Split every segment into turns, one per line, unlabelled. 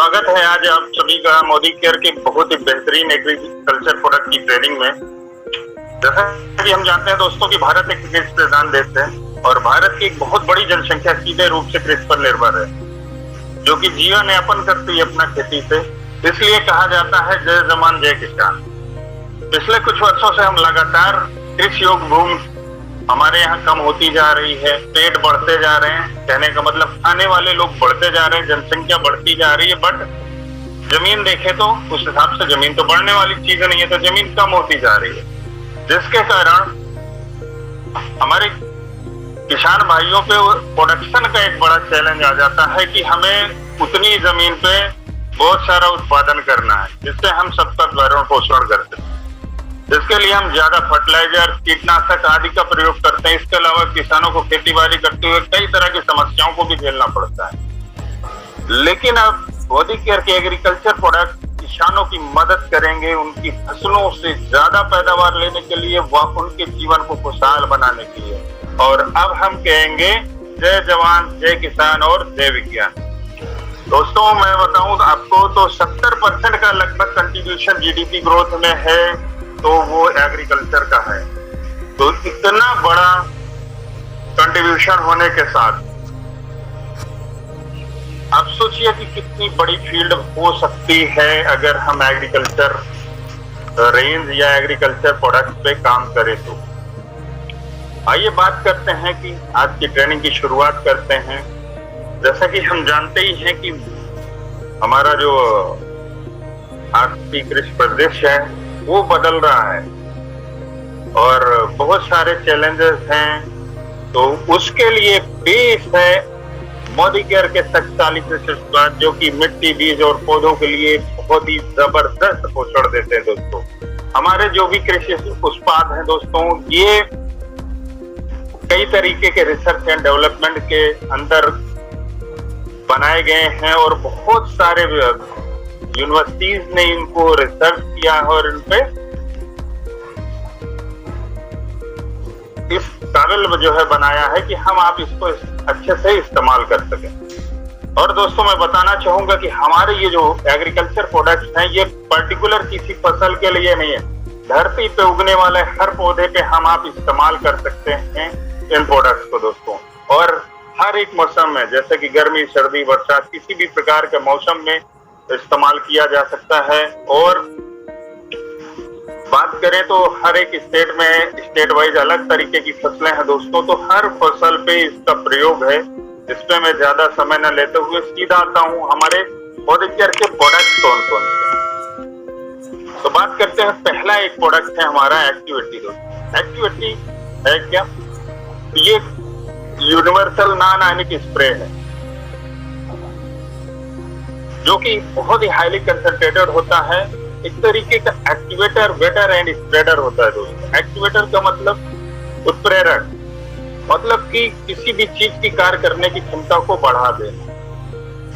स्वागत है आज आप सभी का मोदी केयर के बहुत ही बेहतरीन एग्रीकल्चर प्रोडक्ट की ट्रेनिंग में। जैसा कि हम जानते हैं दोस्तों कि भारत एक कृषि प्रधान देश है और भारत की एक बहुत बड़ी जनसंख्या सीधे रूप से कृषि पर निर्भर है, जो कि जीवन यापन करती है अपना खेती से। इसलिए कहा जाता है जय जवान जय किसान। पिछले कुछ वर्षों से हम लगातार कृषि योग्य भूमि हमारे यहाँ कम होती जा रही है, पेट बढ़ते जा रहे हैं, कहने का मतलब खाने वाले लोग बढ़ते जा रहे हैं, जनसंख्या बढ़ती जा रही है, बट जमीन देखे तो उस हिसाब से जमीन तो बढ़ने वाली चीज नहीं है, तो जमीन कम होती जा रही है, जिसके कारण हमारे किसान भाइयों पे प्रोडक्शन का एक बड़ा चैलेंज आ जाता है कि हमें उतनी जमीन पे बहुत सारा उत्पादन करना है जिससे हम सबका भरण पोषण कर सकें। इसके लिए हम ज्यादा फर्टिलाइजर, कीटनाशक आदि का प्रयोग करते हैं। इसके अलावा किसानों को खेती बाड़ी करते हुए कई तरह की समस्याओं को भी झेलना पड़ता है। लेकिन अब मोदी केयर के एग्रीकल्चर प्रोडक्ट किसानों की मदद करेंगे उनकी फसलों से ज्यादा पैदावार लेने के लिए, वह उनके जीवन को खुशहाल बनाने के लिए। और अब हम कहेंगे जय जवान जय किसान और जय विज्ञान। दोस्तों मैं बताऊं तो आपको तो 70% का लगभग कंट्रीब्यूशन जीडीपी ग्रोथ में है, तो वो एग्रीकल्चर का है। तो इतना बड़ा कंट्रीब्यूशन होने के साथ आप सोचिए कि कितनी बड़ी फील्ड हो सकती है अगर हम एग्रीकल्चर रेंज या एग्रीकल्चर प्रोडक्ट पे काम करें। तो आइए बात करते हैं कि आज की ट्रेनिंग की शुरुआत करते हैं। जैसा कि हम जानते ही हैं कि हमारा जो आर्थिक कृषि परिदृश्य है वो बदल रहा है और बहुत सारे चैलेंजेस हैं। तो उसके लिए बेस है मोदी केयर के शक्तिशाली कृषि उत्पाद, जो कि मिट्टी, बीज और पौधों के लिए बहुत ही जबरदस्त पोषण देते हैं। दोस्तों हमारे जो भी कृषि उत्पाद हैं दोस्तों, ये कई तरीके के रिसर्च एंड डेवलपमेंट के अंदर बनाए गए हैं और बहुत सारे यूनिवर्सिटीज ने इनको रिसर्च किया और इन पे इस काबिल जो है बनाया है कि हम आप इसको अच्छे से इस्तेमाल कर सकें। और दोस्तों मैं बताना चाहूंगा कि हमारे ये जो एग्रीकल्चर प्रोडक्ट्स हैं ये पर्टिकुलर किसी फसल के लिए नहीं है, धरती पे उगने वाले हर पौधे पे हम आप इस्तेमाल कर सकते हैं इन प्रोडक्ट्स को दोस्तों। और हर एक मौसम में, जैसे कि गर्मी, सर्दी, बरसात, किसी भी प्रकार के मौसम में इस्तेमाल किया जा सकता है। और बात करें तो हर एक स्टेट में स्टेट वाइज अलग तरीके की फसलें हैं दोस्तों, तो हर फसल पे इसका प्रयोग है। इस पे मैं ज्यादा समय न लेते हुए सीधा आता हूँ हमारे मोदी केयर के प्रोडक्ट कौन कौन से। तो बात करते हैं, पहला एक प्रोडक्ट है हमारा एक्टिविटी। दोस्तों एक्टिविटी है क्या? ये यूनिवर्सल नॉन आयनिक स्प्रे है जो कि बहुत ही हाईली कंसंट्रेटेड होता है। एक तरीके का एक्टिवेटर, वेटर एंड स्प्रेडर होता है दोस्तों। एक्टिवेटर का मतलब उत्प्रेरक, मतलब कि किसी भी चीज की कार्य करने की क्षमता को बढ़ा देना।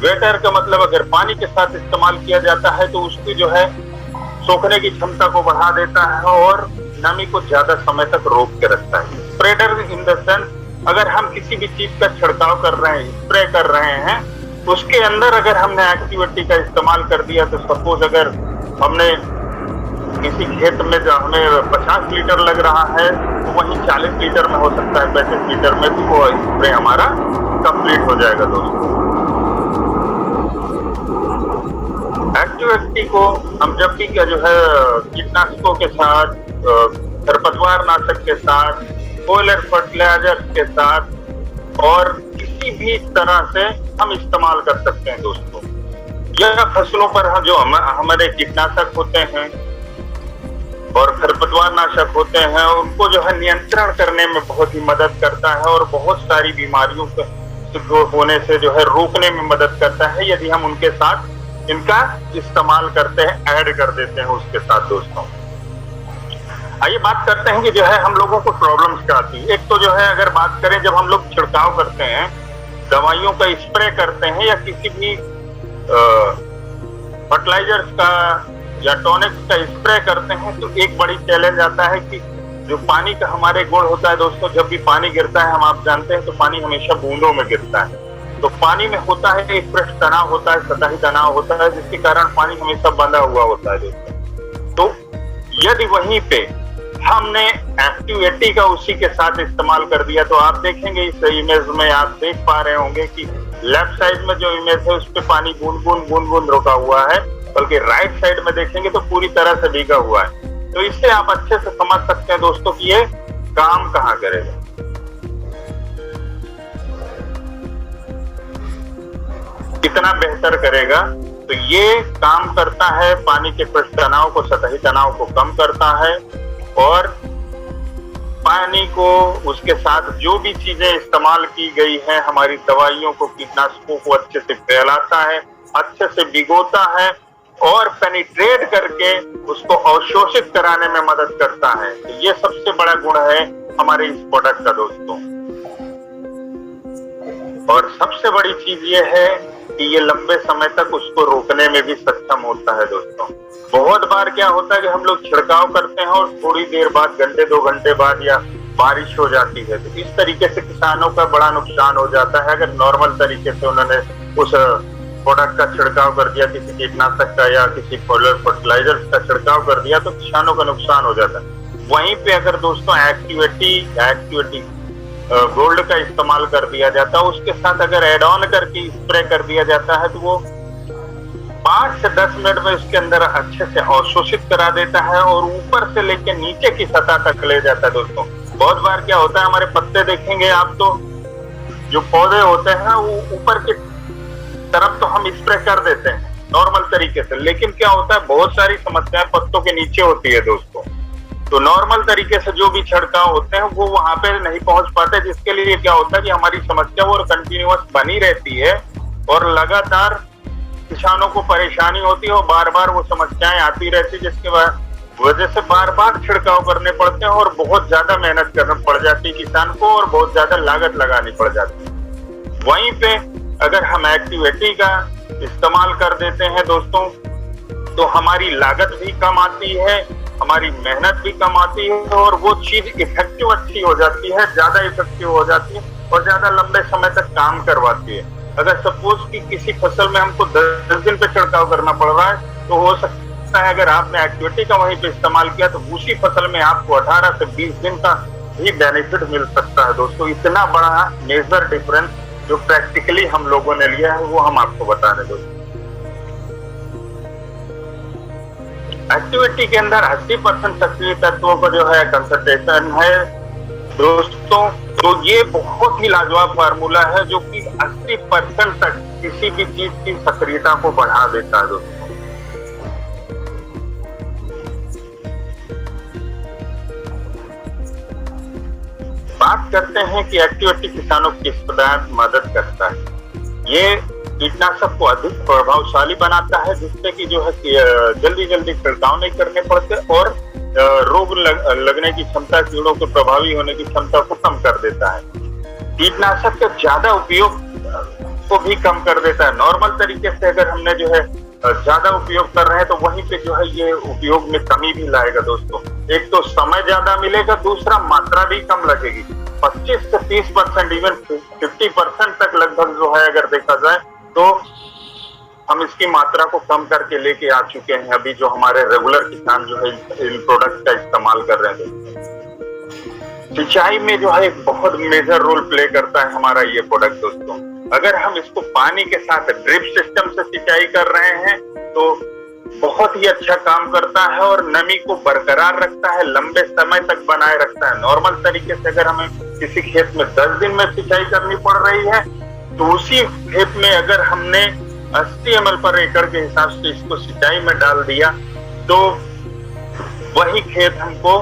वेटर का मतलब अगर पानी के साथ इस्तेमाल किया जाता है तो उसकी जो है सोखने की क्षमता को बढ़ा देता है और नमी को ज्यादा समय तक रोक के रखता है। स्प्रेडर इन द सेंस अगर हम किसी भी चीज का छिड़काव कर रहे हैं, स्प्रे कर रहे हैं, उसके अंदर अगर हमने एक्टिविटी का इस्तेमाल कर दिया तो सपोज अगर हमने किसी खेत में जो हमें 50 लीटर लग रहा है तो वहीं 40 लीटर में हो सकता है, 35 लीटर में, तो वो स्प्रे हमारा कंप्लीट हो जाएगा दोस्तों। एक्टिविटी को हम जब भी जो है कीटनाशकों के साथ, खरपतवार नाशक के साथ, फॉलियर फर्टिलाइजर के साथ और किसी भी तरह से हम इस्तेमाल कर सकते हैं दोस्तों। यह फसलों पर जो हमारे कीटनाशक होते हैं और खरपतवार नाशक होते हैं उनको जो है नियंत्रण करने में बहुत ही मदद करता है और बहुत सारी बीमारियों को होने से जो है रोकने में मदद करता है यदि हम उनके साथ इनका इस्तेमाल करते हैं, ऐड कर देते हैं उसके साथ दोस्तों। आइए बात करते हैं कि जो है हम लोगों को प्रॉब्लम्स क्या आती है। एक तो जो है अगर बात करें जब हम लोग छिड़काव करते हैं, दवाइयों का स्प्रे करते हैं या किसी भी फर्टिलाइजर्स का या टॉनिक्स का स्प्रे करते हैं, तो एक बड़ी चैलेंज आता है कि जो पानी का हमारे गुण होता है दोस्तों, जब भी पानी गिरता है हम आप जानते हैं तो पानी हमेशा बूंदों में गिरता है। तो पानी में होता है एक पृष्ठ तनाव होता है, सतही तनाव होता है, जिसके कारण पानी हमेशा बंधा हुआ होता है दोस्तों। तो यदि वहीं पे हमने एक्टिव का उसी के साथ इस्तेमाल कर दिया तो आप देखेंगे इस इमेज में आप देख पा रहे होंगे कि लेफ्ट साइड में जो इमेज है उस पे पानी बूंद बूंद रुका हुआ है, बल्कि राइट साइड में देखेंगे तो पूरी तरह से भीगा हुआ है। तो इससे आप अच्छे से समझ सकते हैं दोस्तों कि ये काम कहाँ करेगा। कितना बेहतर करेगा। तो ये काम करता है पानी के पृष्ठ तनाव को, सतही तनाव को कम करता है और पानी को उसके साथ जो भी चीजें इस्तेमाल की गई हैं हमारी दवाइयों को, कीटनाशकों को अच्छे से फैलाता है, अच्छे से भिगोता है और पेनिट्रेट करके उसको अवशोषित कराने में मदद करता है। तो ये सबसे बड़ा गुण है हमारे इस प्रोडक्ट का दोस्तों। और सबसे बड़ी चीज ये है कि ये लंबे समय तक उसको रोकने में भी सक्षम होता है दोस्तों। बहुत बार क्या होता है कि हम लोग छिड़काव करते हैं और थोड़ी देर बाद, घंटे 2 घंटे बाद या बारिश हो जाती है, तो इस तरीके से किसानों का बड़ा नुकसान हो जाता है। अगर नॉर्मल तरीके से उन्होंने उस प्रोडक्ट का छिड़काव कर दिया, किसी कीटनाशक का या किसी फर्टिलाइजर का छिड़काव कर दिया, तो किसानों का नुकसान हो जाता है। वहीं पे अगर दोस्तों एक्टिविटी गोल्ड का इस्तेमाल कर दिया जाता है, उसके साथ अगर एड ऑन करके स्प्रे कर दिया जाता है, तो वो 5 से 10 मिनट में उसके अंदर अच्छे से अवशोषित करा देता है और ऊपर से लेकर नीचे की सतह तक ले जाता है दोस्तों। बहुत बार क्या होता है, हमारे पत्ते देखेंगे आप तो जो पौधे होते हैं वो ऊपर की तरफ तो हम स्प्रे कर देते हैं नॉर्मल तरीके से, लेकिन क्या होता है बहुत सारी समस्याएं पत्तों के नीचे होती है दोस्तों। तो नॉर्मल तरीके से जो भी छिड़काव होते हैं वो वहां पे नहीं पहुंच पाते, जिसके लिए क्या होता है कि हमारी समस्या वो कंटिन्यूअस बनी रहती है और लगातार किसानों को परेशानी होती है और बार बार वो समस्याएं आती रहती है, जिसके वजह से बार बार छिड़काव करने पड़ते हैं और बहुत ज्यादा मेहनत करनी पड़ जाती है किसान को और बहुत ज्यादा लागत लगानी पड़ जाती है। वहीं पे अगर हम एक्टिविटी का इस्तेमाल कर देते हैं दोस्तों तो हमारी लागत भी कम आती है, हमारी मेहनत भी कम आती है और वो चीज इफेक्टिव अच्छी हो जाती है, ज्यादा इफेक्टिव हो जाती है और ज्यादा लंबे समय तक काम करवाती है। अगर सपोज कि किसी फसल में हमको 10 दिन पे छिड़काव करना पड़ रहा है, तो हो सकता है अगर आपने एक्टिविटी का वहीं पे इस्तेमाल किया तो उसी फसल में आपको 18 से 20 दिन का भी बेनिफिट मिल सकता है दोस्तों। इतना बड़ा मेजर डिफरेंस जो प्रैक्टिकली हम लोगों ने लिया है वो हम आपको बता रहे दोस्तों। एक्टिविटी के अंदर 80% सक्रिय तत्वों का जो है कंसंट्रेशन है दोस्तों। तो ये बहुत ही लाजवाब फार्मूला है जो कि 80% तक किसी भी चीज की सक्रियता को बढ़ा देता है दोस्तों। बात करते हैं कि एक्टिविटी किसानों को किस प्रकार मदद करता है। ये कीटनाशक को अधिक प्रभावशाली बनाता है, जिससे कि जो है जल्दी छिड़काव नहीं करने पड़ते और रोग लगने की क्षमता, कीड़ों के प्रभावी होने की क्षमता को कम कर देता है। कीटनाशक के ज्यादा उपयोग को भी कम कर देता है। नॉर्मल तरीके से अगर हमने जो है ज्यादा उपयोग कर रहे हैं तो वहीं पे जो है ये उपयोग में कमी भी लाएगा दोस्तों। एक तो समय ज्यादा मिलेगा, दूसरा मात्रा भी कम लगेगी। 25 से 30%, इवन 50% तक लगभग जो है अगर देखा जाए तो हम इसकी मात्रा को कम करके लेके आ चुके हैं अभी जो हमारे रेगुलर किसान जो है इन प्रोडक्ट का इस्तेमाल कर रहे हैं। सिंचाई में जो है एक बहुत मेजर रोल प्ले करता है हमारा ये प्रोडक्ट दोस्तों। अगर हम इसको पानी के साथ ड्रिप सिस्टम से सिंचाई कर रहे हैं तो बहुत ही अच्छा काम करता है और नमी को बरकरार रखता है, लंबे समय तक बनाए रखता है। नॉर्मल तरीके से अगर हमें किसी खेत में 10 दिन में सिंचाई करनी पड़ रही है तो उसी खेत में अगर हमने 80 ml पर एकड़ के हिसाब से इसको सिंचाई में डाल दिया तो वही खेत हमको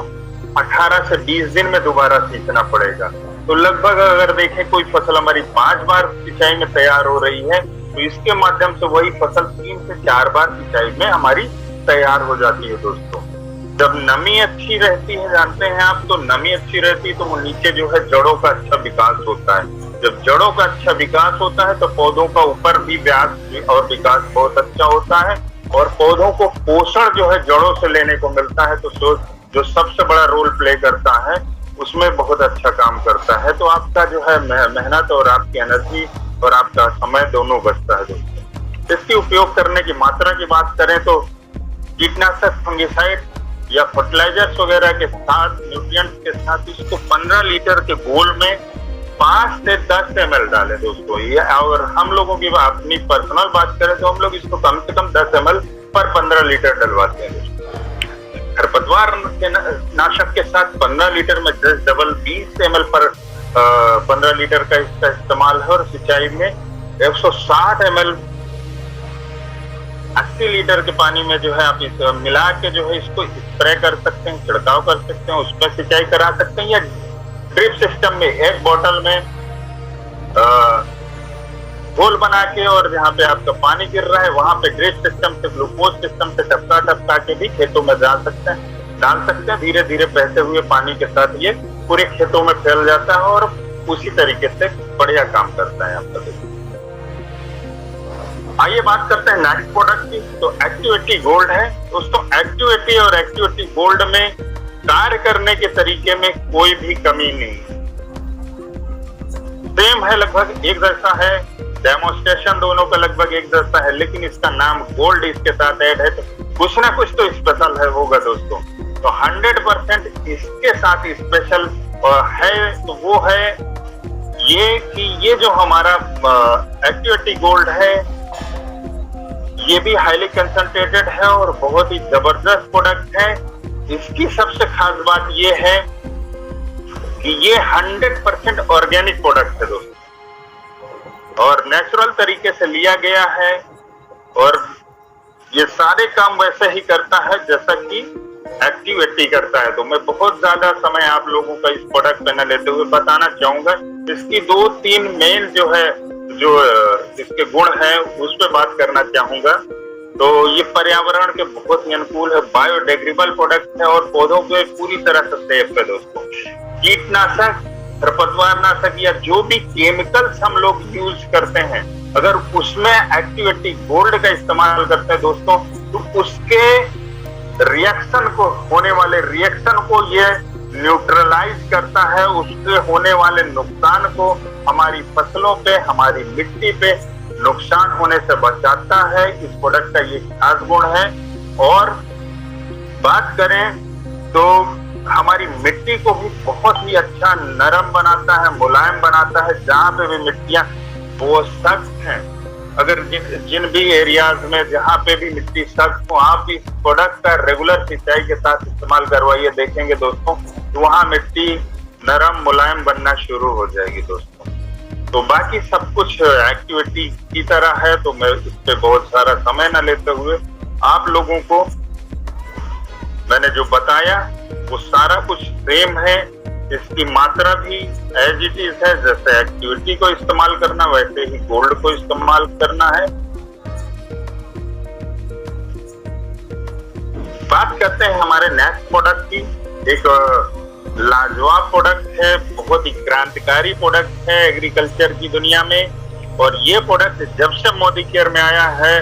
18 से 20 दिन में दोबारा सींचना पड़ेगा। तो लगभग अगर देखें कोई फसल हमारी 5 बार सिंचाई में तैयार हो रही है तो इसके माध्यम से वही फसल 3 से 4 बार सिंचाई में हमारी तैयार हो जाती है दोस्तों। जब नमी अच्छी रहती है, जानते हैं आप, तो नमी अच्छी रहती है तो वो नीचे जो है जड़ों का अच्छा विकास होता है। जब जड़ों का अच्छा विकास होता है तो पौधों का ऊपर भी व्यास और विकास बहुत अच्छा होता है और पौधों को पोषण जो है जड़ों से लेने को मिलता है। तो जो सबसे बड़ा रोल प्ले करता है उसमें बहुत अच्छा काम करता है। तो आपका जो है मेहनत और आपकी एनर्जी और आपका समय दोनों बचता है दोस्तों। इसके उपयोग करने की मात्रा की बात करें तो कीटनाशक, फंगिसाइड या फर्टिलाइजर्स वगैरह के साथ, न्यूट्रिएंट्स के साथ इसको 15 लीटर के घोल में 5 से 10 ml डालें दोस्तों। ये और हम लोगों की अपनी पर्सनल बात करें तो हम लोग इसको कम से कम 10 ml पर 15 लीटर डलवाते हैं दोस्तों। खरपतवार के नाशक के साथ 15 लीटर में 20 ml पर 15 लीटर का इसका इस्तेमाल है। और सिंचाई में 160 ml 80 लीटर के पानी में जो है आप इस मिला के जो है इसको स्प्रे कर सकते हैं, छिड़काव कर सकते हैं, उसमें सिंचाई करा सकते हैं। या ड्रिप सिस्टम में एक बोतल में घोल बना के और जहाँ पे आपका पानी गिर रहा है वहां पे ड्रिप सिस्टम से, ग्लूकोज सिस्टम से टपका के भी खेतों में डाल सकते हैं। धीरे धीरे बहते हुए पानी के साथ ये पूरे खेतों में फैल जाता है और उसी तरीके से बढ़िया काम करता है आपका। आइए बात करते हैं नेक्स्ट प्रोडक्ट की। तो एक्टिव80 गोल्ड है दोस्तों। एक्टिव80 और एक्टिव80 गोल्ड में कार्य करने के तरीके में कोई भी कमी नहीं, सेम है, लगभग एक जैसा है। डेमोन्स्ट्रेशन दोनों का लगभग एक जैसा है, लेकिन इसका नाम गोल्ड इसके साथ ऐड है तो कुछ ना कुछ तो स्पेशल है होगा दोस्तों। तो 100% इसके साथ स्पेशल है तो वो है ये कि ये जो हमारा एक्टिव80 गोल्ड है ये भी हाईली कंसंट्रेटेड है और बहुत ही जबरदस्त प्रोडक्ट है। इसकी सबसे खास बात ये है कि ये 100% ऑर्गेनिक प्रोडक्ट है दोस्तों और नेचुरल तरीके से लिया गया है और ये सारे काम वैसे ही करता है जैसा कि एक्टिव80 करता है। तो मैं बहुत ज्यादा समय आप लोगों का इस प्रोडक्ट पे न लेते हुए बताना चाहूंगा। इसकी 2-3 मेन जो इसके गुण है उस पर बात करना चाहूंगा। तो ये पर्यावरण के बहुत ही अनुकूल है, बायोडिग्रेडेबल प्रोडक्ट है और पौधों के पूरी तरह से सेफ है दोस्तों। कीटनाशक, खरपतवार नाशक या जो भी केमिकल्स हम लोग यूज करते हैं अगर उसमें एक्टिव80 गोल्ड का इस्तेमाल करते हैं दोस्तों तो उसके रिएक्शन को, होने वाले रिएक्शन को ये न्यूट्रलाइज करता है। उससे होने वाले नुकसान को हमारी फसलों पे, हमारी मिट्टी पे नुकसान होने से बचाता है। इस प्रोडक्ट का ये खास गुण है। और बात करें तो हमारी मिट्टी को भी बहुत ही अच्छा नरम बनाता है, मुलायम बनाता है। जहाँ पे भी मिट्टियां वो सख्त हैं, अगर जिन भी एरियाज में जहाँ पे भी मिट्टी सख्त हो आप इस प्रोडक्ट का रेगुलर सिंचाई के साथ इस्तेमाल करवाइए, देखेंगे दोस्तों तो वहाँ मिट्टी नरम मुलायम बनना शुरू हो जाएगी दोस्तों। तो बाकी सब कुछ एक्टिव80 की तरह है तो मैं इस पे बहुत सारा समय न लेते हुए आप लोगों को मैंने जो बताया वो सारा कुछ सेम है। इसकी मात्रा भी एज इट इज है, जैसे एक्टिव80 को इस्तेमाल करना वैसे ही गोल्ड को इस्तेमाल करना है। बात करते हैं हमारे नेक्स्ट प्रोडक्ट की। एक लाजवाब प्रोडक्ट है, बहुत ही क्रांतिकारी प्रोडक्ट है एग्रीकल्चर की दुनिया में। और ये प्रोडक्ट जब से मोदी केयर में आया है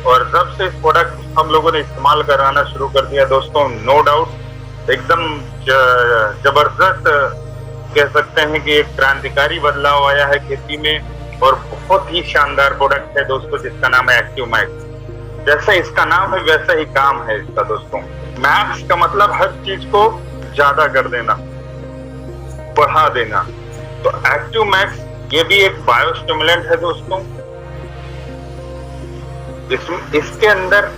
और जब से इस प्रोडक्ट हम लोगों ने इस्तेमाल कराना शुरू कर दिया दोस्तों, नो डाउट एकदम जबरदस्त कह सकते हैं कि एक क्रांतिकारी बदलाव आया है खेती में और बहुत ही शानदार प्रोडक्ट है दोस्तों जिसका नाम है एक्टिव मैक्स। जैसे इसका नाम है वैसे ही काम है इसका दोस्तों। मैक्स का मतलब हर चीज को ज्यादा कर देना, बढ़ा देना। तो एक्टिव मैक्स ये भी एक बायोस्टिमुलेंट है दोस्तों। इसके अंदर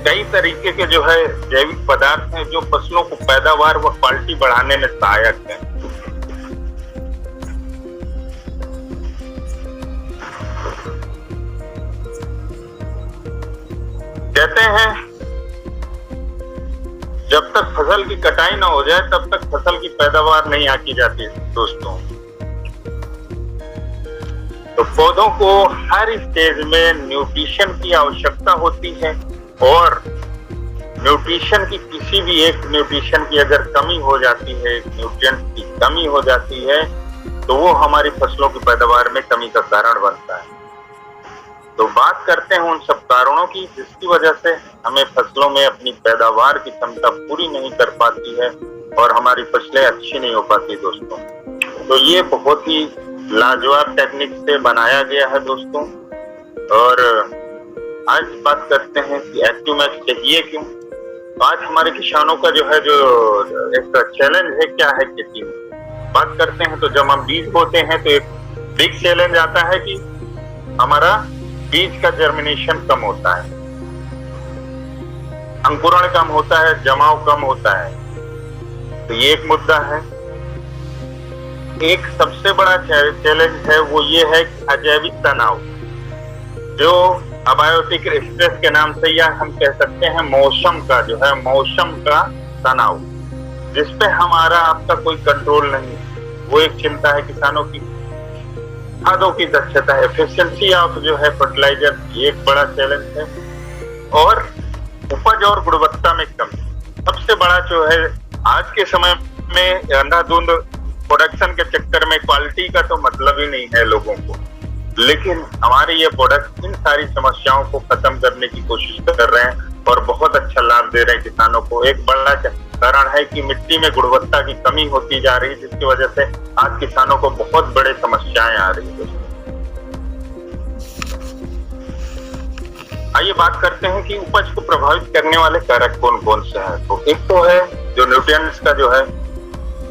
कई तरीके के जो है जैविक पदार्थ हैं जो फसलों को पैदावार व क्वालिटी बढ़ाने में सहायक हैं। कहते हैं जब तक फसल की कटाई ना हो जाए तब तक फसल की पैदावार नहीं आकी जाती दोस्तों। तो पौधों को हर स्टेज में न्यूट्रिशन की आवश्यकता होती है और न्यूट्रिशन की किसी भी एक न्यूट्रिशन की अगर कमी हो जाती है, न्यूट्रिएंट की कमी हो जाती है तो वो हमारी फसलों की पैदावार में कमी का कारण बनता है। तो बात करते हैं उन सब कारणों की जिसकी वजह से हमें फसलों में अपनी पैदावार की क्षमता पूरी नहीं कर पाती है और हमारी फसलें अच्छी नहीं हो पाती दोस्तों। तो ये बहुत ही लाजवाब टेक्निक से बनाया गया है दोस्तों। और आज बात करते हैं कि एक्टिवमैक्स चाहिए क्यों। तो आज हमारे किसानों का जो एक चैलेंज है, क्या है खेती में। बात करते हैं तो जब हम बीज बोते हैं तो एक बिग चैलेंज आता है कि हमारा बीज का जर्मिनेशन कम होता है, अंकुरण कम होता है, जमाव कम होता है। तो ये एक मुद्दा है। एक सबसे बड़ा चैलेंज है वो ये है कि अजैविक तनाव, जो अबायोटिक स्ट्रेस के नाम से, या हम कह सकते हैं मौसम का तनाव, जिसपे हमारा आपका कोई कंट्रोल नहीं। वो एक चिंता है किसानों की। खादों की दक्षता, एफिशिएंसी ऑफ फर्टिलाइजर, ये एक बड़ा चैलेंज है। और उपज और गुणवत्ता में कमी। सबसे बड़ा आज के समय में अंधाधुंध प्रोडक्शन के चक्कर में क्वालिटी का तो मतलब ही नहीं है लोगों को, लेकिन हमारे ये प्रोडक्ट इन सारी समस्याओं को खत्म करने की कोशिश कर रहे हैं और बहुत अच्छा लाभ दे रहे हैं किसानों को। एक बड़ा कारण है कि मिट्टी में गुणवत्ता की कमी होती जा रही है, जिसकी वजह से आज किसानों को बहुत बड़े समस्याएं आ रही है। आइए बात करते हैं कि उपज को प्रभावित करने वाले कारक कौन कौन से हैं। तो एक तो है जो न्यूट्रिएंट्स का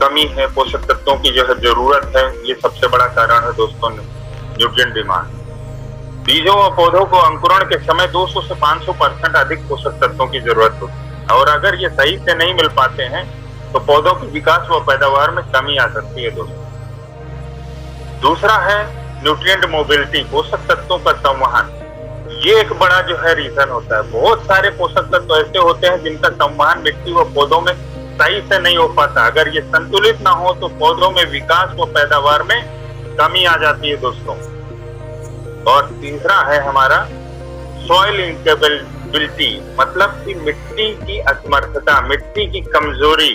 कमी है, पोषक तत्वों की जरूरत है। ये सबसे बड़ा कारण है दोस्तों, न्यूट्रिएंट डिमांड। बीजों और पौधों को अंकुरण के समय 200 से 500% अधिक पोषक तत्वों की जरूरत होती है, और अगर ये सही से नहीं मिल पाते हैं तो पौधों के विकास व पैदावार में कमी आ सकती है दोस्तों। दूसरा है न्यूट्रिएंट मोबिलिटी, पोषक तत्वों का संवहन। ये एक बड़ा रीजन होता है। बहुत सारे पोषक तत्व ऐसे होते हैं जिनका संवहन मिट्टी व पौधों में सही से नहीं हो पाता। अगर ये संतुलित ना हो तो पौधों में विकास व पैदावार में कमी आ जाती है दोस्तों। और तीसरा है हमारा सॉइल इंस्टेबिलिटी, मतलब कि मिट्टी की असमर्थता, मिट्टी की कमजोरी,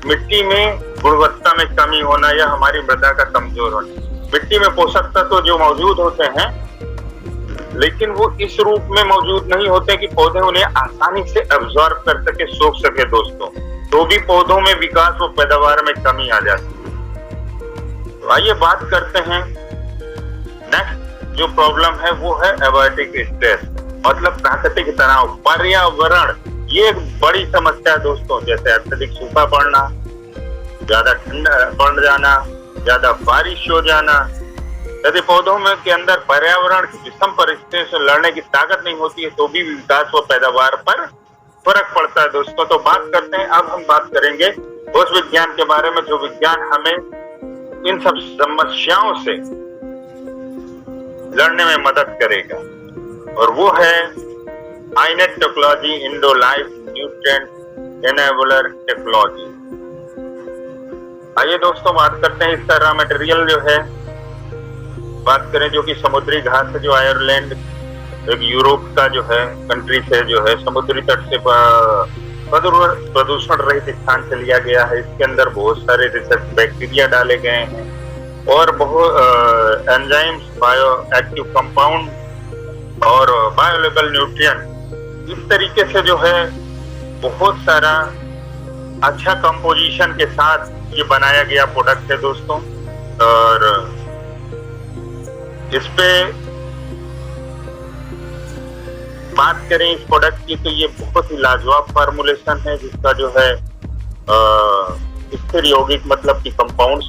मिट्टी में गुणवत्ता में कमी होना या हमारी मृदा का कमजोर होना। मिट्टी में पोषक तत्व जो मौजूद होते हैं, लेकिन वो इस रूप में मौजूद नहीं होते कि पौधे उन्हें आसानी से एब्जॉर्ब कर सके, सोख सके दोस्तों। तो भी पौधों में विकास व पैदावार में कमी आ जाती है। तो आइए बात करते हैं नेक्स्ट जो प्रॉब्लम है वो है एबायोटिक स्ट्रेस, मतलब प्राकृतिक तनाव, पर्यावरण। ये एक बड़ी समस्या है दोस्तों। जैसे अत्यधिक सूखा पड़ना, ज्यादा ठंडा पड़ जाना, ज्यादा बारिश हो जाना। यदि पौधों में के अंदर पर्यावरण की विषम परिस्थितियों से लड़ने की ताकत नहीं होती है तो भी विकास व पैदावार पर फर्क पड़ता है दोस्तों। तो बात करते हैं, अब हम बात करेंगे उस विज्ञान के बारे में जो विज्ञान हमें इन सब समस्याओं से लड़ने में मदद करेगा, और वो है iNet technology, Indo life nutrient enabler technology. आइए दोस्तों बात करते हैं इसका रॉ मटेरियल बात करें जो कि समुद्री घास है, जो आयरलैंड एक यूरोप का कंट्री से समुद्री तट से प्रदूषण रहित स्थान से लिया गया है। इसके अंदर बहुत सारे रिसर्च बैक्टीरिया डाले गए हैं और बहुत एंजाइम्स, बायो एक्टिव कंपाउंड और बायोलॉजिकल न्यूट्रिएंट। इस तरीके से बहुत सारा अच्छा कंपोजिशन के साथ ये बनाया गया प्रोडक्ट है दोस्तों। और इस पे बात करें इस प्रोडक्ट की तो ये बहुत ही लाजवाब फार्मूलेशन है, जिसका स्थिर यौगिक मतलब कि कंपाउंड्स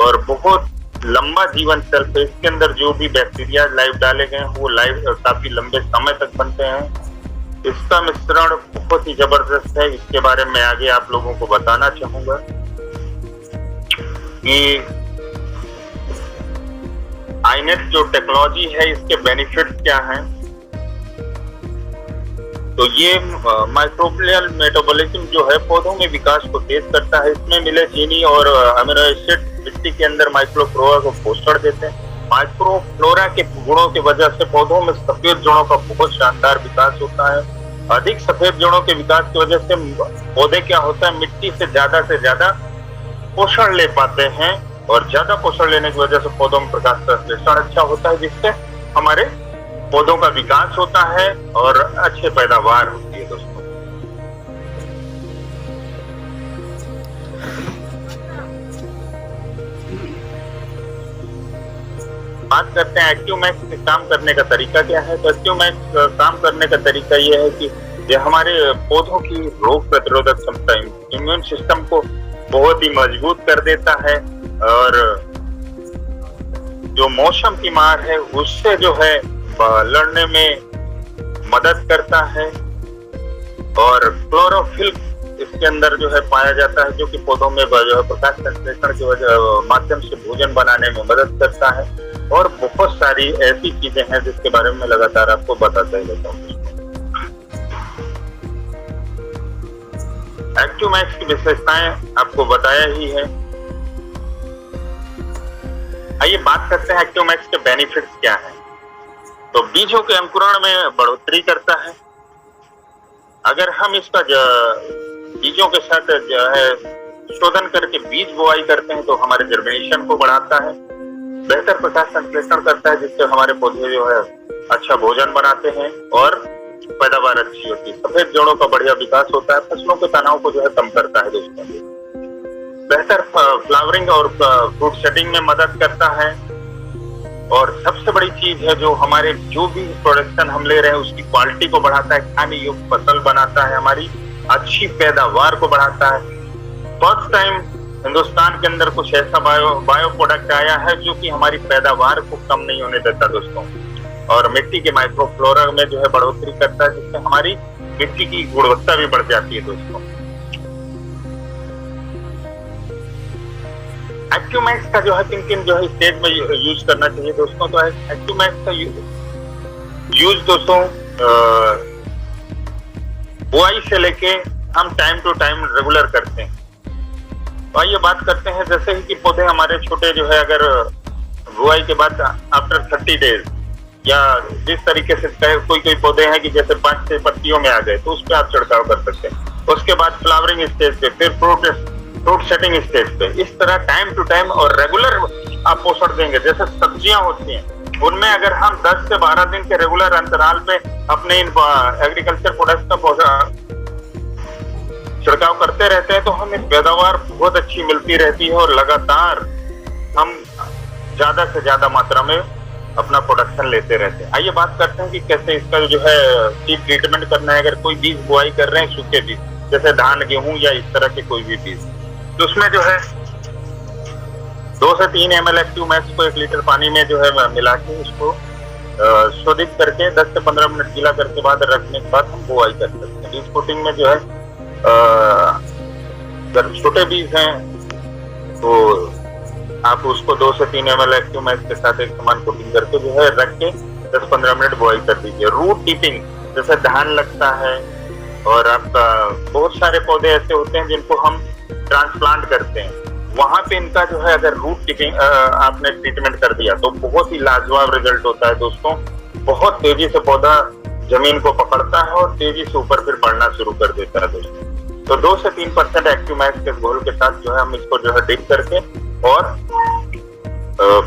और बहुत लंबा जीवन चल पे इसके अंदर जो भी बैक्टीरिया लाइव डाले गए हैं वो लाइव काफी लंबे समय तक बनते हैं। इसका मिश्रण बहुत ही जबरदस्त है। इसके बारे में आगे आप लोगों को बताना चाहूंगा कि आईनेट जो टेक्नोलॉजी है इसके बेनिफिट्स क्या हैं। तो ये माइक्रोबियल मेटाबॉलिज्म पौधों में विकास को तेज करता है। इसमें मिले चीनी और अमीनो एसिड मिट्टी के अंदर माइक्रोफ्लोरा को पोषण देते हैं। माइक्रोफ्लोरा के गुणों की वजह से पौधों में सफेद जड़ों का बहुत शानदार विकास होता है। अधिक सफेद जड़ों के विकास की वजह से पौधे क्या होता है, मिट्टी से ज्यादा पोषण ले पाते हैं, और ज्यादा पोषण लेने की वजह से पौधों में प्रकाश संश्लेषण अच्छा होता है, जिससे हमारे पौधों का विकास होता है और अच्छे पैदावार होती है दोस्तों। बात करते हैं एक्टिवमैक्स के काम करने का तरीका क्या है। तो एक्टिवमैक्स काम करने का तरीका ये है कि ये हमारे पौधों की रोग प्रतिरोधक क्षमता, इम्यून सिस्टम को बहुत ही मजबूत कर देता है और जो मौसम की मार है उससे जो है लड़ने में मदद करता है। और क्लोरोफिल इसके अंदर जो है पाया जाता है, जो कि पौधों में जो है प्रकाश संश्लेषण के माध्यम से भोजन बनाने में मदद करता है। और बहुत सारी ऐसी चीजें हैं जिसके बारे में लगातार आपको बताता ही रहता हूँ। एक्टिवमैक्स की विशेषताएं आपको बताया ही है। आइए बात करते हैं एक्टिवमैक्स के बेनिफिट्स क्या है। तो बीजों के अंकुरण में बढ़ोतरी करता है। अगर हम इसका बीजों के साथ जो है शोधन करके बीज बुआई करते हैं तो हमारे जर्मिनेशन को बढ़ाता है, बेहतर प्रकाश संश्लेषण करता है, जिससे हमारे पौधे जो है अच्छा भोजन बनाते हैं और पैदावार अच्छी होती है। सफेद जड़ों का बढ़िया विकास होता है, फसलों के तनाव को जो है कम करता है दोस्तों। बेहतर फ्लावरिंग और फ्रूट सेटिंग में मदद करता है। और सबसे बड़ी चीज है जो हमारे जो भी प्रोडक्शन हम ले रहे हैं उसकी क्वालिटी को बढ़ाता है, खाने योग्य फसल बनाता है, हमारी अच्छी पैदावार को बढ़ाता है। फर्स्ट टाइम हिंदुस्तान के अंदर कुछ ऐसा बायो प्रोडक्ट आया है जो कि हमारी पैदावार को कम नहीं होने देता दोस्तों, और मिट्टी के माइक्रोफ्लोरा में जो है बढ़ोतरी करता है, जिससे हमारी मिट्टी की गुणवत्ता भी बढ़ जाती है दोस्तों। एक्टिवमैक्स का जो है किन जो है स्टेज में यूज करना चाहिए दोस्तों। तो एक्टिवमैक्स का यूज दोस्तों बुआई से लेके हम टाइम टू टाइम रेगुलर करते हैं। तो आइए बात करते हैं, जैसे ही कि पौधे हमारे छोटे जो है अगर बुआई के बाद आफ्टर 30 डेज या जिस तरीके से कोई पौधे हैं कि जैसे 5-6 पत्तियों में आ गए तो उस पर आप छिड़काव कर सकते हैं। उसके बाद फ्लावरिंग स्टेज पे, फिर फ्रूट सेटिंग स्टेज पे, इस तरह टाइम टू टाइम और रेगुलर आप पोषण देंगे। जैसे सब्जियां होती हैं उनमें अगर हम 10 से 12 दिन के रेगुलर अंतराल पे अपने इन एग्रीकल्चर प्रोडक्ट्स का छिड़काव करते रहते हैं तो हमें पैदावार बहुत अच्छी मिलती रहती है और लगातार हम ज्यादा से ज्यादा मात्रा में अपना प्रोडक्शन लेते रहते हैं। आइए बात करते हैं कि कैसे इसका जो है सीड ट्रीटमेंट करना है। अगर कोई बीज बुआई कर रहे हैं, सूखे बीज जैसे धान, गेहूं या इस तरह के कोई भी बीज, तो उसमें जो है 2 से 3 ml एक्टिवमैक्स को 1 लीटर पानी में जो है मिला के उसको शोधित करके 10 से 15 मिनट गीला करके बाद रखने के बाद हम बुआई कर सकते हैं। बीज कोटिंग में जो है अगर छोटे बीज हैं तो आप उसको 2 से 3 ml एक्टिवमैक्स के साथ एक समान कोटिंग करके जो है रख के 10-15 मिनट बुआई कर दीजिए। रूट टिपिंग, जैसे धान लगता है और आपका बहुत सारे पौधे ऐसे होते हैं जिनको हम ट्रांसप्लांट करते हैं, वहां पे इनका जो है अगर रूट टिपिंग आपने ट्रीटमेंट कर दिया तो बहुत ही लाजवाब रिजल्ट होता है दोस्तों। बहुत तेजी से पौधा जमीन को पकड़ता है और तेजी से ऊपर फिर बढ़ना शुरू कर देता है दोस्तों। तो 2 से 3% एक्टिवमैक्स के घोल के साथ जो है हम इसको जो है डिप करके और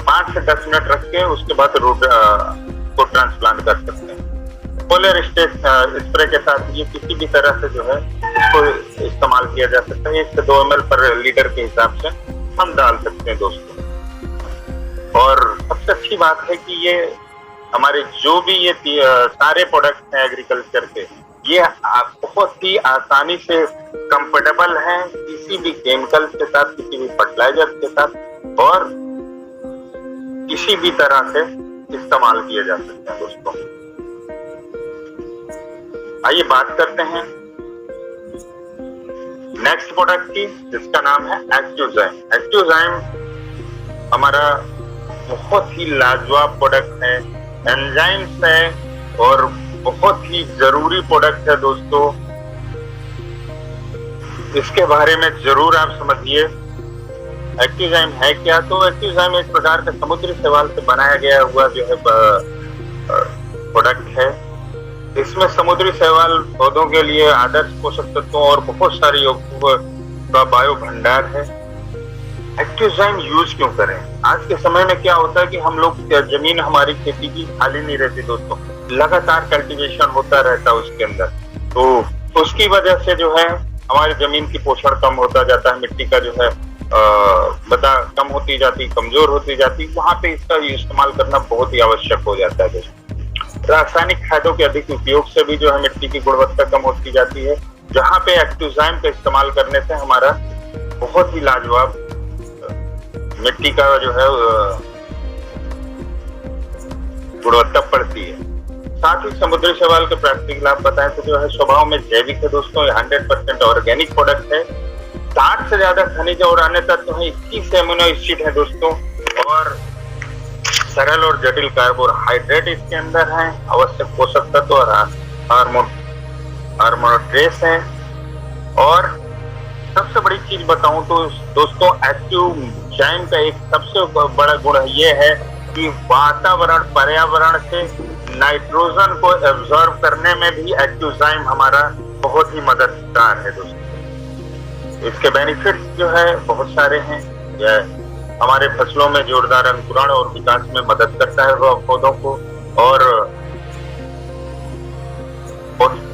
5 से 10 मिनट रख के उसके बाद रूट को ट्रांसप्लांट कर सकते हैं। पोलर स्टेज स्प्रे के साथ ये किसी भी तरह से जो है इसको इस्तेमाल किया जा सकता है। 1 से 2 ml पर लीटर के हिसाब से हम डाल सकते हैं दोस्तों। और सबसे अच्छी बात है कि ये हमारे जो भी ये सारे प्रोडक्ट हैं एग्रीकल्चर के, ये बहुत ही आसानी से कंफर्टेबल हैं किसी भी केमिकल के साथ, किसी भी फर्टिलाइजर के साथ, और किसी भी तरह से इस्तेमाल किए जा सकते हैं दोस्तों। आइए बात करते हैं नेक्स्ट प्रोडक्ट की, जिसका नाम है एक्टिवजाइम। एक्टिवजाइम हमारा बहुत ही लाजवाब प्रोडक्ट है, एंजाइम्स है और बहुत ही जरूरी प्रोडक्ट है दोस्तों। इसके बारे में जरूर आप समझिए एक्टिवजाइम है क्या। तो एक्टिवजाइम एक प्रकार का समुद्री शैवाल से बनाया गया हुआ जो है प्रोडक्ट है। इसमें समुद्री शैवाल पौधों के लिए आदर्श पोषक तत्वों और बहुत सारी यौगिकों का बायो भंडार है। एक्टिवजाइम यूज क्यों करें? आज के समय में क्या होता है कि हम लोग जमीन हमारी खेती की खाली नहीं रहती दोस्तों, लगातार कल्टीवेशन होता रहता है उसके अंदर, तो उसकी वजह से जो है हमारी जमीन की पोषण कम होता जाता है, मिट्टी का जो है मृदा कम होती जाती, कमजोर होती जाती, वहां पे इसका इस्तेमाल करना बहुत ही आवश्यक हो जाता है दोस्तों। रासायनिक खादों के अधिक उपयोग से भी जो है मिट्टी की गुणवत्ता कम होती जाती है, जहाँ पे एक्टिवजाइम का इस्तेमाल करने से हमारा बहुत ही लाजवाब मिट्टी का जो है गुणवत्ता बढ़ती है। साथ ही समुद्री शैवाल के प्राकृतिक लाभ बताएं तो जो है स्वभाव में जैविक है दोस्तों, 100% ऑर्गेनिक प्रोडक्ट है। 60 से ज्यादा खनिज और अन्य तत्व है, 21 एमिनो एसिड है दोस्तों, और सरल और जटिल कार्बोहाइड्रेट इसके अंदर है, आवश्यक पोषक तत्व और हार्मोन ट्रेस है। और सबसे बड़ी चीज बताऊं तो दोस्तों, एक्टिवजाइम का एक सबसे बड़ा गुण ये है कि वातावरण पर्यावरण से नाइट्रोजन को एब्जॉर्ब करने में भी एक्टिवजाइम हमारा बहुत ही मददगार है दोस्तों। इसके बेनिफिट्स जो है बहुत सारे हैं। यह हमारे फसलों में जोरदार अंकुरण और विकास में मदद करता है पौधों को, और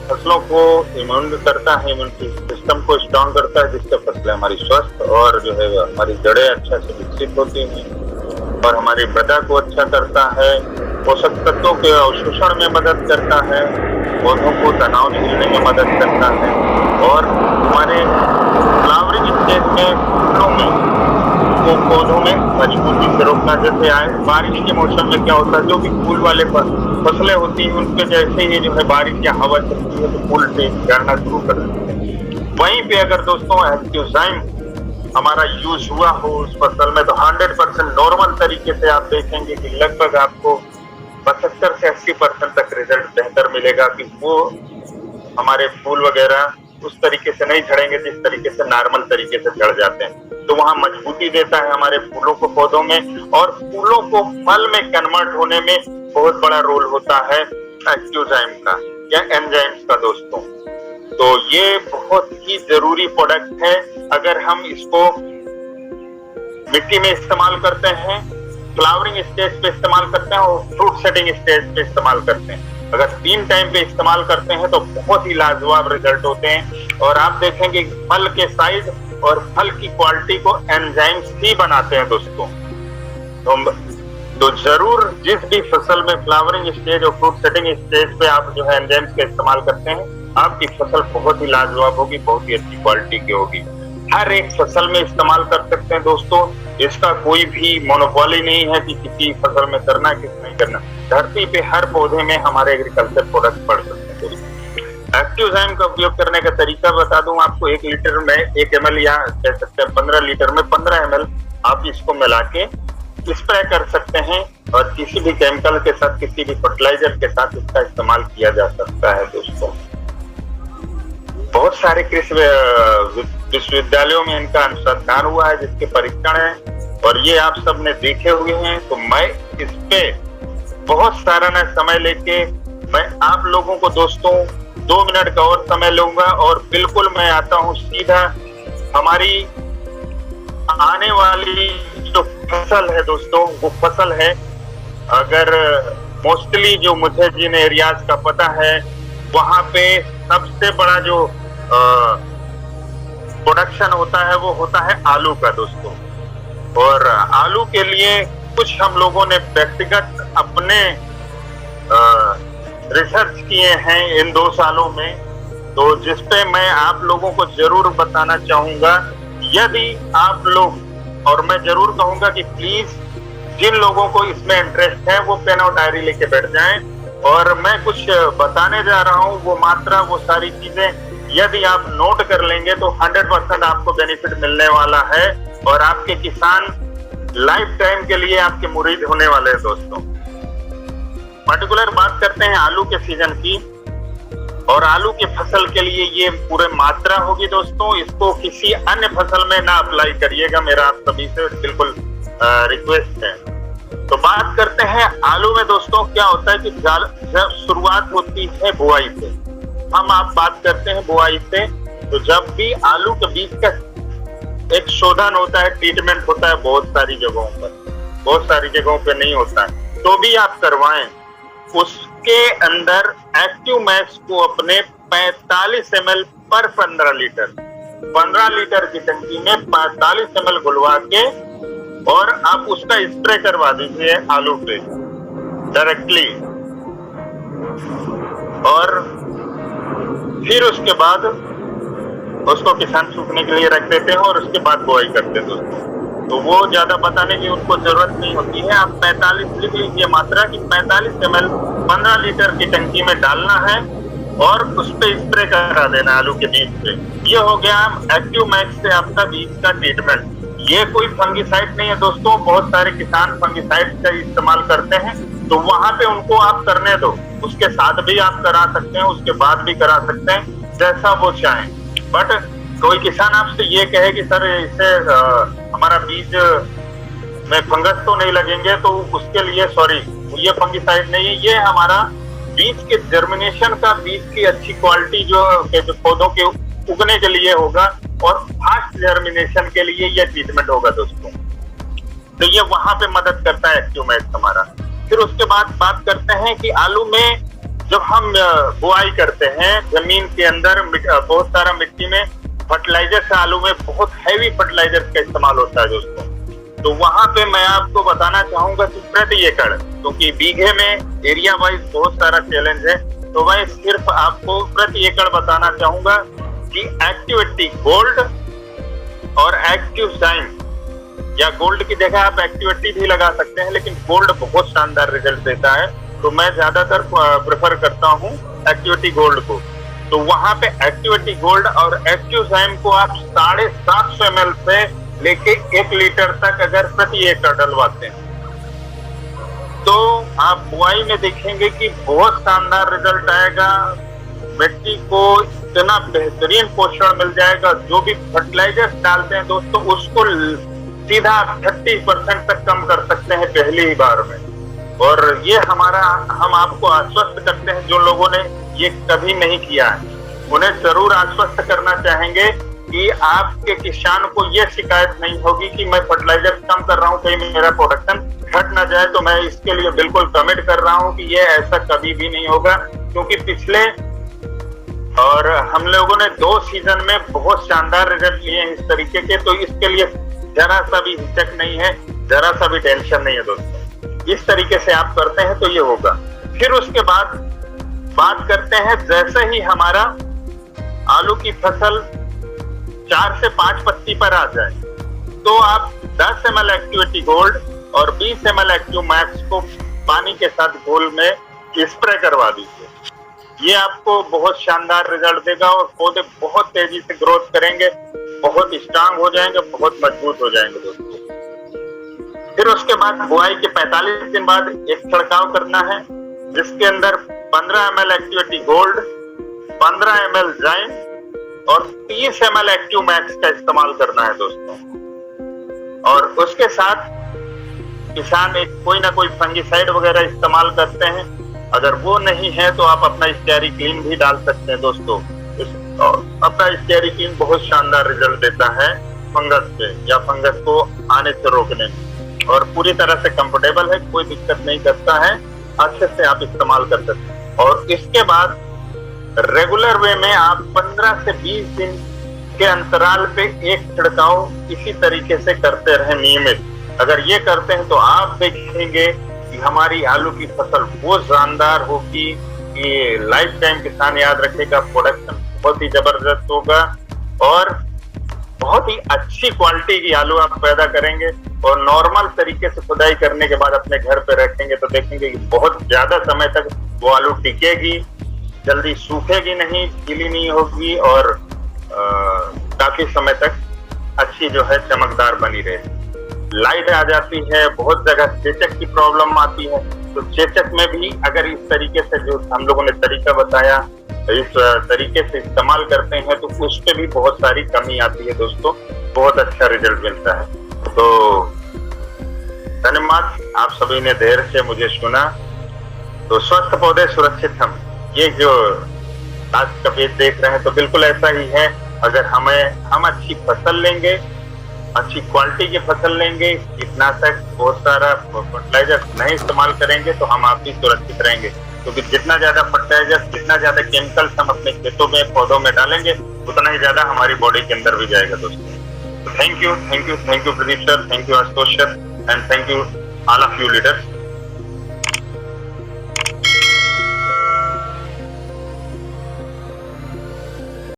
फसलों को इम्यून करता है, इम्यूनिटी सिस्टम को स्ट्रॉन्ग करता है, जिससे फसलें हमारी स्वस्थ और जो है हमारी जड़ें अच्छा से विकसित होती हैं, और हमारी मृदा को अच्छा करता है, पोषक तत्वों के अवशोषण में मदद करता है, पौधों को तनाव झेलने में मदद करता है, और हमारे फ्लावरिंग स्टेज में फूलों में पौधों में मजबूती से रोकना। जैसे बारिश के मौसम में क्या होता है, जो भी फूल वाले फसलें होती हैं उनके जैसे ही जो है बारिश या हवा चलती है तो फूल से झड़ना शुरू कर देते हैं। वहीं पे अगर दोस्तों एक्टिवजाइम हमारा यूज हुआ हो उस फसल में, तो 100% नॉर्मल तरीके से आप देखेंगे कि लगभग आपको 75 से 80% तक रिजल्ट बेहतर मिलेगा, कि वो हमारे फूल वगैरह उस तरीके से नहीं झड़ेंगे जिस तरीके से नॉर्मल तरीके से झड़ जाते हैं। तो वहां मजबूती देता है हमारे फूलों को पौधों में, और फूलों को फल में कन्वर्ट होने में बहुत बड़ा रोल होता है एक्टिवजाइम का या एंजाइम्स का दोस्तों। तो ये बहुत ही जरूरी प्रोडक्ट है। अगर हम इसको मिट्टी में इस्तेमाल करते हैं, फ्लावरिंग स्टेज पे इस्तेमाल करते हैं और फ्रूट सेटिंग स्टेज पे इस्तेमाल करते हैं, अगर 3 टाइम पे इस्तेमाल करते हैं तो बहुत ही लाजवाब रिजल्ट होते हैं। और आप देखेंगे फल के साइज और फल की क्वालिटी को एंजाइम्स ही बनाते हैं दोस्तों। तो जरूर जिस भी फसल में फ्लावरिंग स्टेज और फ्रूट सेटिंग स्टेज पे आप जो है एंजाइम्स का इस्तेमाल करते हैं, आपकी फसल बहुत ही लाजवाब होगी, बहुत ही अच्छी क्वालिटी की होगी। हर एक फसल में इस्तेमाल कर सकते हैं दोस्तों, इसका कोई भी मोनोपोली नहीं है कि किसी फसल में करना किस नहीं करना। धरती पे हर पौधे में हमारे एग्रीकल्चर प्रोडक्ट पड़ सकते हैं दोस्तों। एक्टिवजाइम का उपयोग करने का तरीका बता दूं आपको। 1 लीटर में 1 ml या कह सकते हैं 15 लीटर में 15 ml आप इसको मिला के स्प्रे कर सकते हैं, और किसी भी केमिकल के साथ, किसी भी फर्टिलाइजर के साथ इसका इस्तेमाल किया जा सकता है दोस्तों। बहुत सारे कृषि विश्वविद्यालयों में इनका अनुसंधान हुआ है, जिसके परीक्षण है, और ये आप सब ने देखे हुए हैं। तो मैं इस पे बहुत सारा न समय लेके मैं आप लोगों को दोस्तों 2 मिनट का और समय लूंगा, और बिल्कुल मैं आता हूँ सीधा हमारी आने वाली जो फसल है दोस्तों, वो फसल है, अगर मोस्टली जो मुझे जिन एरियाज का पता है वहां पे सबसे बड़ा जो प्रोडक्शन होता है वो होता है आलू का दोस्तों। और आलू के लिए कुछ हम लोगों ने व्यक्तिगत अपने रिसर्च किए हैं इन 2 सालों में, तो जिसपे मैं आप लोगों को जरूर बताना चाहूंगा। यदि आप लोग, और मैं जरूर कहूंगा कि प्लीज जिन लोगों को इसमें इंटरेस्ट है वो पेन और डायरी लेके बैठ जाएं, और मैं कुछ बताने जा रहा हूं वो मात्रा, वो सारी चीजें यदि आप नोट कर लेंगे तो 100% आपको बेनिफिट मिलने वाला है, और आपके किसान लाइफ टाइम के लिए आपके मुरीद होने वाले हैं दोस्तों। पर्टिकुलर बात करते हैं आलू के सीजन की, और आलू की फसल के लिए ये पूरे मात्रा होगी दोस्तों। इसको किसी अन्य फसल में ना अप्लाई करिएगा, मेरा आप सभी से बिल्कुल रिक्वेस्ट है। तो बात करते हैं आलू में दोस्तों। क्या होता है कि जब शुरुआत होती है बुआई से, हम आप बात करते हैं बुआई से, तो जब भी आलू के बीज का एक शोधन होता है, ट्रीटमेंट होता है बहुत सारी जगहों पर, बहुत सारी जगहों पे नहीं होता है, तो भी आप करवाएं। उसके अंदर एक्टिव मैक्स को अपने 45 ml पर 15 लीटर 15 लीटर की टंकी में 45 ml घुलवा के और आप उसका स्प्रे करवा दीजिए आलू पे डायरेक्टली, और फिर उसके बाद उसको किसान सूखने के लिए रख देते हैं और उसके बाद बुआई करते हैं दोस्तों। तो वो ज्यादा बताने की उनको जरूरत नहीं होती है। आप 45 लिख लीजिए मात्रा की 45 ml 15 लीटर की टंकी में डालना है और उस पे स्प्रे करा देना आलू के बीज पे। ये हो गया एक्टिव मैक्स से आपका बीज का ट्रीटमेंट। ये कोई फंगिसाइड नहीं है दोस्तों, बहुत सारे किसान फंगिसाइड का इस्तेमाल करते हैं, तो वहां पे उनको आप करने दो, उसके साथ भी आप करा सकते हैं, उसके बाद भी करा सकते हैं, जैसा वो चाहें। बट कोई किसान आपसे ये कहे कि सर इससे हमारा बीज में फंगस तो नहीं लगेंगे, तो उसके लिए सॉरी, ये फंगिसाइड नहीं है, ये हमारा बीज के जर्मिनेशन का, बीज की अच्छी क्वालिटी जो पौधों के उगने के लिए होगा और फास्ट जर्मिनेशन के लिए ये ट्रीटमेंट होगा दोस्तों। तो ये वहां पे मदद करता है एक्टिव मैक्स हमारा। फिर उसके बाद बात करते हैं कि आलू में जब हम बुआई करते हैं जमीन के अंदर बहुत सारा मिट्टी में फर्टिलाइजर से, आलू में बहुत हैवी फर्टिलाइजर का इस्तेमाल होता है दोस्तों। तो वहां पे मैं आपको बताना चाहूंगा कि प्रति एकड़, क्योंकि बीघे में एरिया वाइज बहुत सारा चैलेंज है, तो मैं सिर्फ आपको प्रति एकड़ बताना चाहूंगा कि एक्टिव 80 गोल्ड और एक्टिव शाइन, या गोल्ड की जगह आप एक्टिव 80 भी लगा सकते हैं, लेकिन गोल्ड बहुत शानदार रिजल्ट देता है, तो मैं ज्यादातर प्रेफर करता हूँ एक्टिविटी गोल्ड को। तो वहां पे एक्टिविटी गोल्ड और एक्टिव शाइन को आप 750 ml से लेके 1 लीटर तक अगर प्रति एकड़ डलवाते हैं तो आप बुआई में देखेंगे कि बहुत शानदार रिजल्ट आएगा। मिट्टी को इतना बेहतरीन पोषण मिल जाएगा। जो भी फर्टिलाइजर डालते हैं दोस्तों उसको सीधा 30% तक कम कर सकते हैं पहली ही बार में। और ये हमारा, हम आपको आश्वस्त करते हैं, जो लोगों ने ये कभी नहीं किया है उन्हें जरूर आश्वस्त करना चाहेंगे कि आपके किसान को ये शिकायत नहीं होगी कि मैं फर्टिलाइजर कम कर रहा हूँ, कहीं मेरा प्रोडक्शन घट ना जाए। तो मैं इसके लिए बिल्कुल कमिट कर रहा हूँ कि ये ऐसा कभी भी नहीं होगा, क्योंकि पिछले और हम लोगों ने 2 सीजन में बहुत शानदार रिजल्ट लिए हैं इस तरीके के। तो इसके लिए जरा सा भी हिचक नहीं है, जरा सा भी टेंशन नहीं है दोस्तों। इस तरीके से आप करते हैं तो ये होगा। फिर उसके बाद बात करते हैं, जैसे ही हमारा आलू की फसल 4 से 5 पत्ती पर आ जाए तो आप 10 ml एक्टिविटी गोल्ड और 20 ml एक्टिव मैक्स को पानी के साथ घोल में स्प्रे करवा दीजिए। ये आपको बहुत शानदार रिजल्ट देगा और पौधे बहुत तेजी से ग्रोथ करेंगे, बहुत स्ट्रांग हो जाएंगे, बहुत मजबूत हो जाएंगे दोस्तों। फिर उसके बाद बुआई के 45 दिन बाद एक छिड़काव करना है, जिसके अंदर 15 ml एक्टिविटी गोल्ड, 15 ml जाइन और 30 ml एक्टिव मैक्स का इस्तेमाल करना है दोस्तों। और उसके साथ किसान एक कोई ना कोई फंगिसाइड वगैरह इस्तेमाल करते हैं, अगर वो नहीं है तो आप अपना स्टेरी क्लीन भी डाल सकते हैं दोस्तों। अपना स्टेरी क्लीन बहुत शानदार रिजल्ट देता है फंगस पे या फंगस को आने से रोकने में, और पूरी तरह से कंफर्टेबल है, कोई दिक्कत नहीं करता है, अच्छे से आप इस्तेमाल कर सकते हैं। और इसके बाद रेगुलर वे में आप 15 से 20 दिन के अंतराल पे एक छिड़काव इसी तरीके से करते रहे नियमित। अगर ये करते हैं तो आप देखेंगे कि हमारी आलू की फसल बहुत शानदार होगी, कि लाइफ टाइम किसान याद रखेगा, प्रोडक्शन बहुत ही जबरदस्त होगा और बहुत ही अच्छी क्वालिटी की आलू आप पैदा करेंगे। और नॉर्मल तरीके से खुदाई करने के बाद अपने घर पे रखेंगे तो देखेंगे कि बहुत ज्यादा समय तक वो आलू टिकेगी, जल्दी सूखेगी नहीं, गीली नहीं होगी और काफी समय तक अच्छी जो है चमकदार बनी रहे। लाइट आ जाती है, बहुत जगह चेचक की प्रॉब्लम आती है, तो चेचक में भी अगर इस तरीके से जो हम लोगों ने तरीका बताया इस तरीके से इस्तेमाल करते हैं तो उस पे भी बहुत सारी कमी आती है दोस्तों, बहुत अच्छा रिजल्ट मिलता है। तो धन्यवाद, आप सभी ने देर से मुझे सुना। तो स्वस्थ पौधे सुरक्षित हम, ये जो आज का पेज देख रहे हैं तो बिल्कुल ऐसा ही है। अगर हम अच्छी फसल लेंगे, अच्छी क्वालिटी की फसल लेंगे, कीटनाशक बहुत सारा फर्टिलाइजर नहीं इस्तेमाल करेंगे तो हम आप भी सुरक्षित रहेंगे। क्योंकि जितना ज्यादा फर्टिलाइजर, जितना ज्यादा केमिकल्स हम अपने खेतों में पौधों में डालेंगे उतना ही ज्यादा हमारी बॉडी के अंदर भी जाएगा दोस्तों। Thank you Pradeep sir, thank you Ashutosh sir, and thank you all of you leaders.